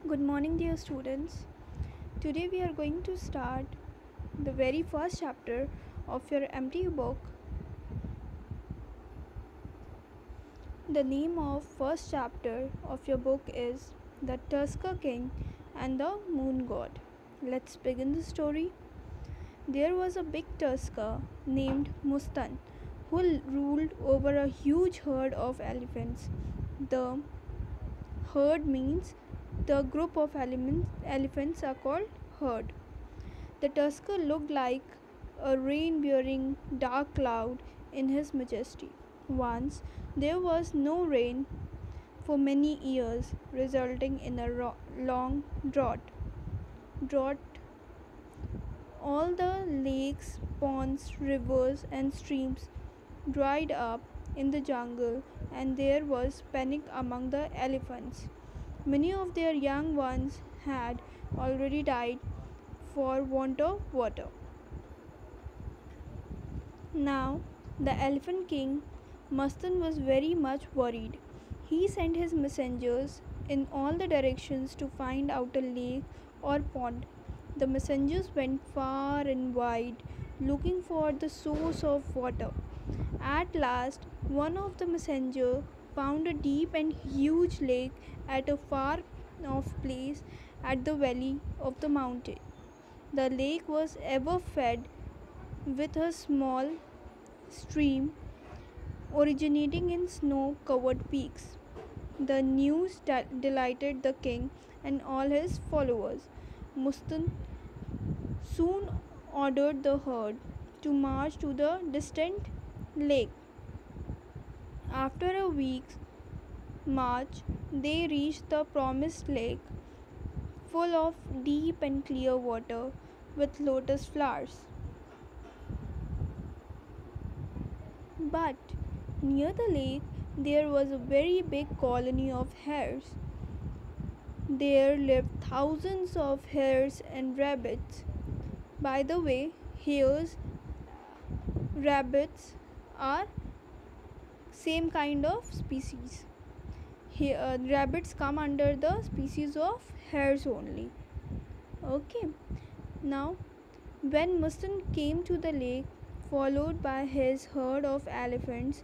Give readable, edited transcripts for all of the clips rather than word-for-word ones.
Good morning, dear students. Today we are going to start the very first chapter of your empty book. The name of first chapter of your book is The Tusker King and the Moon God. Let's begin the story. There was a big tusker named Mustan who ruled over a huge herd of elephants. The herd means the group of elephants are called herd. The tusker looked like a rain bearing dark cloud in his majesty. Once there was no rain for many years, resulting in a long drought. All the lakes, ponds, rivers, and streams dried up in the jungle, and there was panic among the elephants. Many of their young ones had already died for want of water. Now, the Elephant King Mustan was very much worried. He sent his messengers in all the directions to find out a lake or pond. The messengers went far and wide looking for the source of water. At last, one of the messengers found a deep and huge lake at a far off place at the valley of the mountain. The lake was ever fed with a small stream originating in snow covered peaks. The news delighted the king and all his followers. Mustan soon ordered the herd to march to the distant lake. After a week's march, they reached the promised lake, full of deep and clear water with lotus flowers. But near the lake, there was a very big colony of hares. There lived thousands of hares and rabbits. By the way, hares, rabbits are same kind of species. Rabbits come under the species of hares only. Okay. Now, when Mustan came to the lake, followed by his herd of elephants,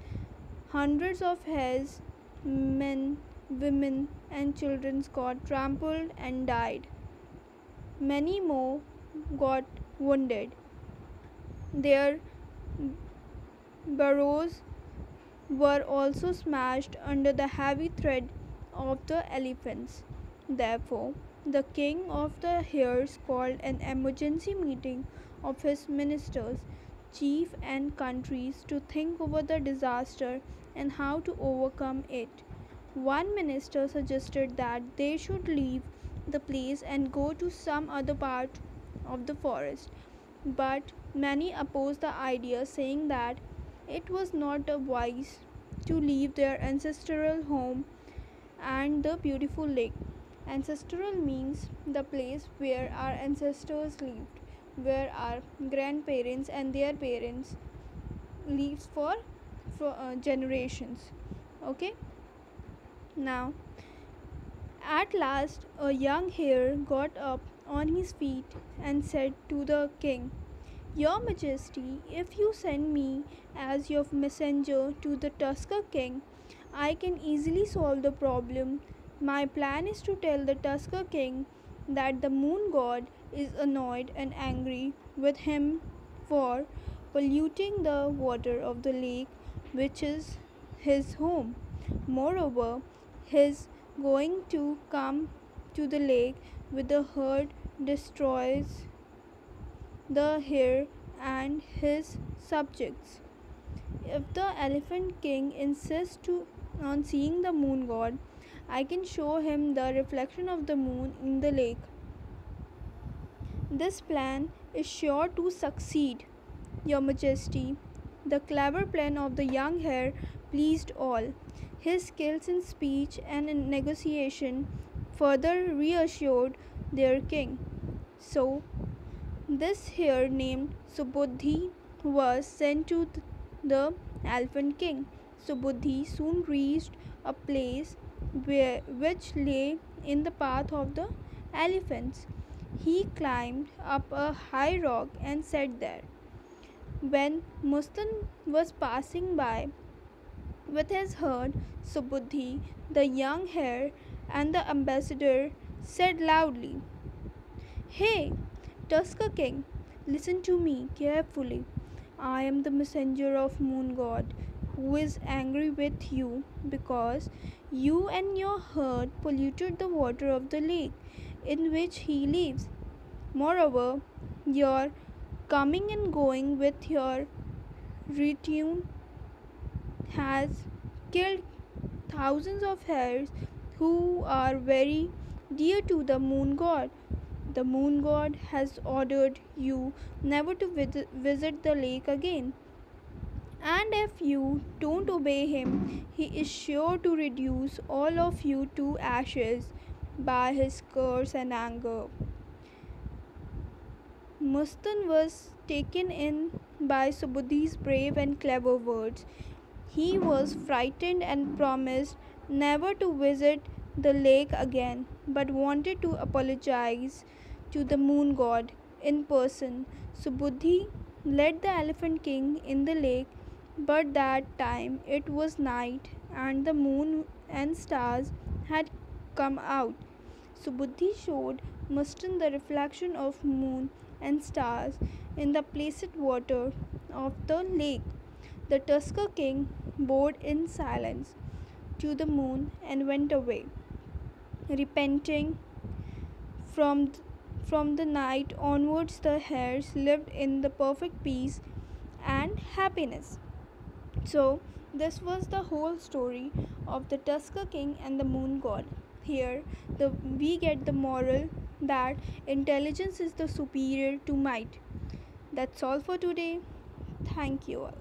hundreds of hares, men, women, and children got trampled and died. Many more got wounded. Their burrows were also smashed under the heavy tread of the elephants. Therefore, the king of the hares called an emergency meeting of his ministers, chiefs, and countries to think over the disaster and how to overcome it. One minister suggested that they should leave the place and go to some other part of the forest, but many opposed the idea, saying that it was not wise to leave their ancestral home and the beautiful lake. Ancestral means the place where our ancestors lived, where our grandparents and their parents lived for generations. Okay. Now, at last, a young hare got up on his feet and said to the king, "Your Majesty, if you send me as your messenger to the Tusker King, I can easily solve the problem. My plan is to tell the Tusker King that the moon god is annoyed and angry with him for polluting the water of the lake, which is his home. Moreover, his going to come to the lake with the herd destroys the hare and his subjects. If the Elephant King insists on seeing the moon god, I can show him the reflection of the moon in the lake. This plan is sure to succeed, Your Majesty." The clever plan of the young hare pleased all. His skills in speech and in negotiation further reassured their king. So, this hare named Subuddhi was sent to the Elephant King. Subuddhi soon reached a place which lay in the path of the elephants. He climbed up a high rock and sat there. When Mustan was passing by with his herd, Subudhi, the young hare, and the ambassador said loudly, "Hey, Tusker King, listen to me carefully. I am the messenger of Moon God who is angry with you because you and your herd polluted the water of the lake in which he lives. Moreover, your coming and going with your retinue has killed thousands of hares who are very dear to the moon god. The moon god has ordered you never to visit the lake again. And if you don't obey him, he is sure to reduce all of you to ashes by his curse and anger." Mustan was taken in by Subudhi's brave and clever words. He was frightened and promised never to visit the lake again, but wanted to apologize to the moon god in person. Subudhi led the elephant king in the lake, but that time it was night and the moon and stars had come out. Subudhi showed Mustan the reflection of moon and stars in the placid water of the lake. The Tusker King bowed in silence to the moon and went away, repenting. From, from the night onwards, the hares lived in the perfect peace and happiness. So, this was the whole story of the Tusker King and the Moon God. Here, we get the moral that intelligence is the superior to might. That's all for today. Thank you all.